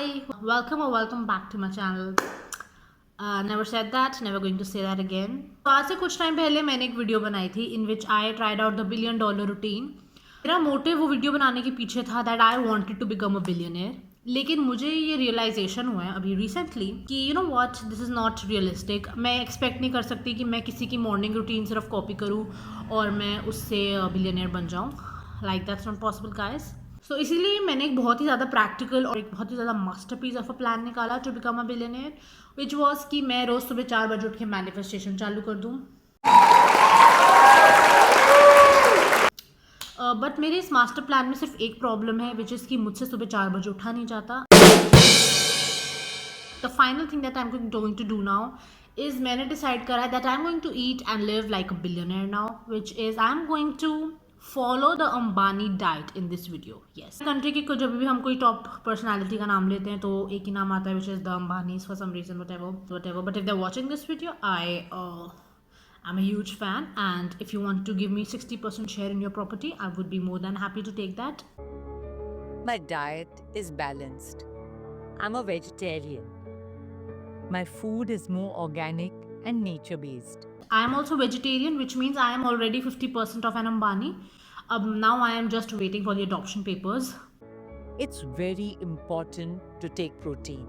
Hi, welcome back to my channel. Never said that, never going to say that again. तो आज से कुछ time पहले मैंने एक वीडियो बनाई थी in which I tried out the billion dollar routine. मेरा मोटिव वो वीडियो बनाने के पीछे था that I wanted to become a billionaire. लेकिन मुझे ये रियलाइजेशन हुआ है अभी रिसेंटली कि you know what this is not realistic. मैं एक्सपेक्ट नहीं कर सकती कि मैं किसी की मॉर्निंग रूटीन सिर्फ कॉपी करूँ और मैं उससे बिलियनियर बन जाऊँ. Like that's not possible guys. So इसीलिए मैंने एक बहुत ही ज़्यादा प्रैक्टिकल और एक बहुत ही ज़्यादा मास्टरपीस ऑफ अ प्लान निकाला to become a billionaire, which was कि मैं रोज़ सुबह 4 बजे उठ के मैनिफेस्टेशन चालू कर दूँ. बट मेरे इस मास्टर प्लान में सिर्फ एक प्रॉब्लम है, विच इज़ कि मुझसे सुबह 4 बजे उठा नहीं जाता. The final thing that I am going to do now is मैंने डिसाइड करा है that I am going to eat and live like a billionaire now, which is I am going to follow the Ambani diet in this video. Yes, country की जब भी हम कोई top personality का नाम लेते हैं तो एक ही नाम आता है, which is the Ambanis for some reason. whatever but if they're watching this video, I'm a huge fan, and if you want to give me 60% share in your property, I would be more than happy to take that. My diet is balanced. I'm a vegetarian. My food is more organic and nature-based. I am also vegetarian, which means I am already 50% of an Ambani. Now I am just waiting for the adoption papers. It's very important to take protein.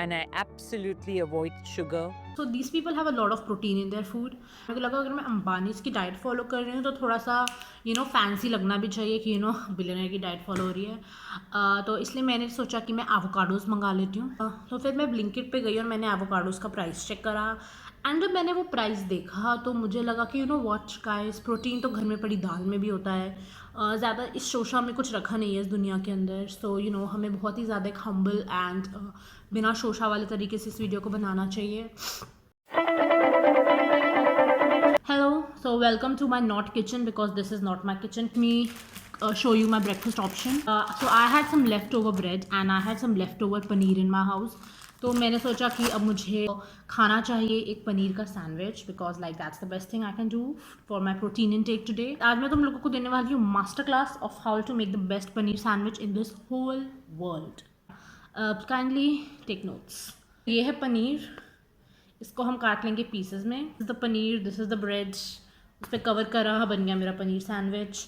And I absolutely avoid sugar. So these people have a lot of protein in their food. मेरे को लगा अगर मैं अंबानीज की diet follow कर रही हूँ तो थोड़ा सा फैंसी लगना भी चाहिए कि बिलियनर की डाइट फॉलो हो रही है. तो इसलिए मैंने सोचा कि मैं एवोकाडोज मंगा लेती हूँ. तो फिर मैं ब्लिंकिट पे गई और मैंने एवोकाडोज का प्राइस चेक करा. एंड जब मैंने वो प्राइस देखा तो मुझे लगा कि व्हाट गाइस, प्रोटीन तो घर में पड़ी दाल में भी होता है. ज़्यादा इस शोशा में कुछ रखा नहीं है इस दुनिया के अंदर. सो हमें बहुत ही ज़्यादा एक हम्बल एंड बिना शोशा वाले तरीके से इस वीडियो को बनाना चाहिए. Hello, so welcome to my not kitchen, because this is not my kitchen. Let me show you my breakfast option. So I had some leftover bread and I had some leftover paneer in my house. तो मैंने सोचा कि अब मुझे खाना चाहिए एक पनीर का sandwich, because like that's the best thing I can do for my protein intake today. आज मैं तुम लोगों को देने वाली हूँ master class of how to make the best paneer sandwich in this whole world. Kindly take notes. ये है पनीर, इसको हम काट लेंगे पीसेस में. This is the paneer, this is the bread, उस पर कवर कर रहा बन गया मेरा पनीर सैंडविच.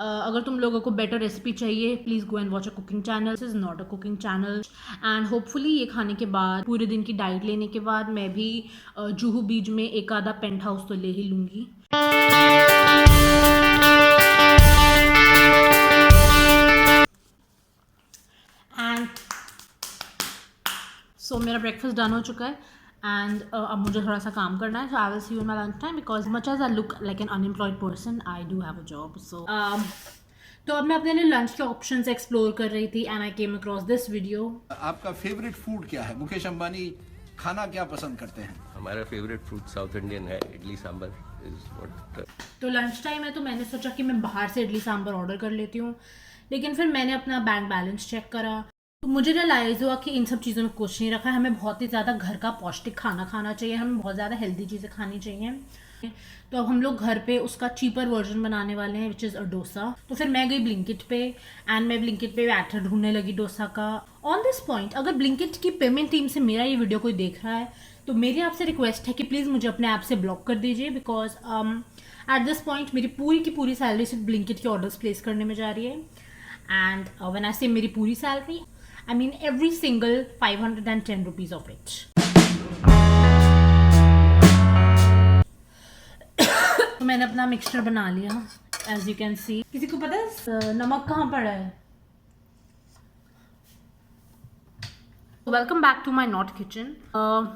अगर तुम लोगों को बेटर रेसिपी चाहिए, please go and watch a cooking channel. This is not a cooking channel. And hopefully ये खाने के बाद, पूरे दिन की डाइट लेने के बाद, मैं भी जुहू बीच में एक आधा पेंट हाउस तो ले ही लूँगी. एंड सो मेरा ब्रेकफास्ट डन हो चुका है. एंड अब मुझे थोड़ा सा काम करना है. So I will see you in my lunch time, because much as I look like an unemployed person, I do have a job. So तो अब मैं अपने लिए लंच के ऑप्शंस एक्सप्लोर कर रही थी and I came across this video. आपका फेवरेट फूड क्या है? मुकेश अंबानी खाना क्या पसंद करते हैं? हमारा फेवरेट फूड साउथ इंडियन है, इडली सांभर इज व्हाट. तो लंच टाइम है तो मैंने सोचा कि मैं बाहर से इडली सांभर ऑर्डर कर लेती हूँ. लेकिन फिर मैंने अपना बैंक बैलेंस चेक करा तो मुझे रियलाइज़ हुआ कि इन सब चीज़ों में कुछ नहीं रखा है. हमें बहुत ही ज़्यादा घर का पौष्टिक खाना खाना चाहिए, हमें बहुत ज़्यादा हेल्दी चीज़ें खानी चाहिए. तो अब हम लोग घर पे उसका चीपर वर्जन बनाने वाले हैं, विच इज़ अ डोसा. तो फिर मैं गई ब्लिंकिट पे एंड मैं ब्लिंकिट पे बैटर ढूंढने लगी डोसा का. ऑन दिस पॉइंट, अगर ब्लिंकिट की पेमेंट टीम से मेरा ये वीडियो कोई देख रहा है तो मेरी आपसे रिक्वेस्ट है कि प्लीज़ मुझे अपने ऐप से ब्लॉक कर दीजिए, बिकॉज एट दिस पॉइंट मेरी पूरी की पूरी सैलरी सिर्फ ब्लिंकिट के ऑर्डर्स प्लेस करने में जा रही है. एंड व्हेन आई से मेरी पूरी salary, I mean every single 510 rupees of it. तो मैंने अपना मिक्सचर बना लिया, as you can see. किसी को पता है नमक कहाँ पड़ा है? Welcome back to my not kitchen.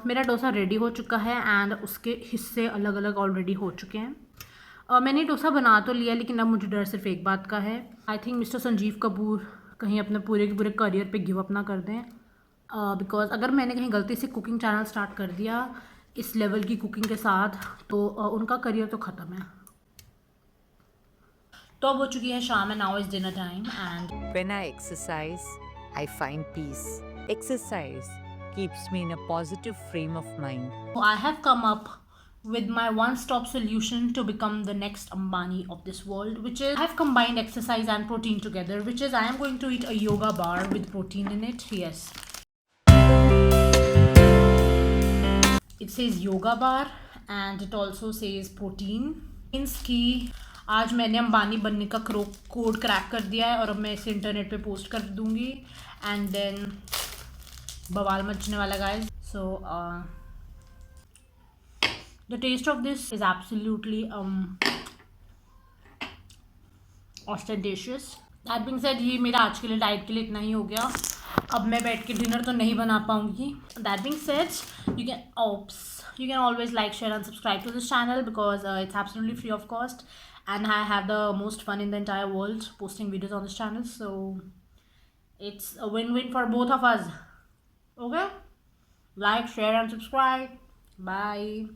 मेरा डोसा रेडी हो चुका है एंड उसके हिस्से अलग अलग ऑलरेडी हो चुके हैं. मैंने डोसा बना तो लिया, लेकिन अब मुझे डर सिर्फ एक बात का है. I think mister Sanjeev Kapoor कहीं अपने पूरे के पूरे करियर पे गिव अप ना कर दें, बिकॉज अगर मैंने कहीं गलती से कुकिंग चैनल स्टार्ट कर दिया इस लेवल की कुकिंग के साथ तो उनका करियर तो ख़त्म है. तो अब हो चुकी है शाम and now is dinner time. And When I exercise, I find peace. Exercise keeps me in a positive frame of mind. I have come up with my one-stop solution to become the next Ambani of this world, which is I've combined exercise and protein together, which is I am going to eat a yoga bar with protein in it. Yes. It says yoga bar and it also says protein. Means कि आज मैंने अंबानी बनने का code crack कर दिया है और अब मैं इसे इंटरनेट पे पोस्ट कर दूंगी एंड देन बवाल मचने वाला guys. So the taste of this is absolutely ostentatious. That being said, ये मेरा आज के लिए डाइट के लिए इतना ही हो गया. अब मैं बैठ के डिनर तो नहीं बना पाऊंगी. That being said, you can always like, share and subscribe to this channel because it's absolutely free of cost and I have the most fun in the entire world posting videos on this channel, so it's a win-win for both of us. Okay, like, share and subscribe. Bye.